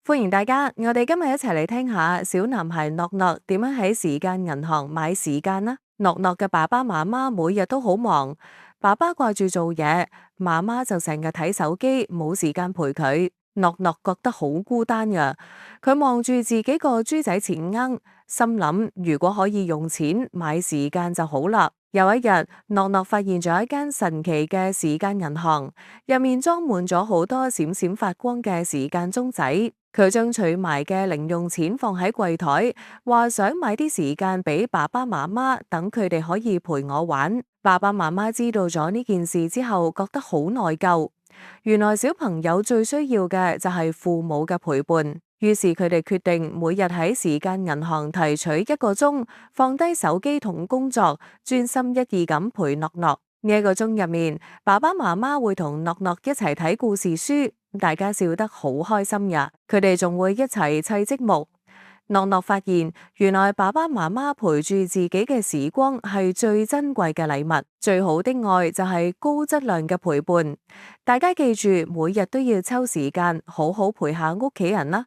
歡迎大家，我哋今日一齊嚟聽下小男孩諾諾點樣喺時間銀行買時間啦。諾諾嘅爸爸媽媽每日都好忙，爸爸掛住做嘢，媽媽就成日睇手機，冇時間陪佢。諾諾覺得好孤單呀，佢望住自己個豬仔錢罌，心諗如果可以用錢買時間就好啦。有一日，諾諾發現咗一間神奇嘅時間銀行，入面裝滿咗好多閃閃發光嘅時間鐘仔。佢將儲埋嘅零用錢放喺櫃台，話想買啲時間俾爸爸媽媽，等佢哋可以陪我玩。爸爸媽媽知道咗呢件事之後，覺得好內疚。原來小朋友最需要嘅就係父母嘅陪伴，於是佢哋決定每日喺時間銀行提取1個鐘，放低手機同工作，專心一意咁陪諾諾。呢1個鐘入面，爸爸媽媽會同諾諾一齊睇故事書，大家笑得好開心呀。佢哋仲會一齊砌積木。諾諾發現，原來爸爸媽媽陪住自己嘅時光係最珍貴嘅禮物，最好的愛就係高質量嘅陪伴。大家記住，每日都要抽時間好好陪下屋企人啦。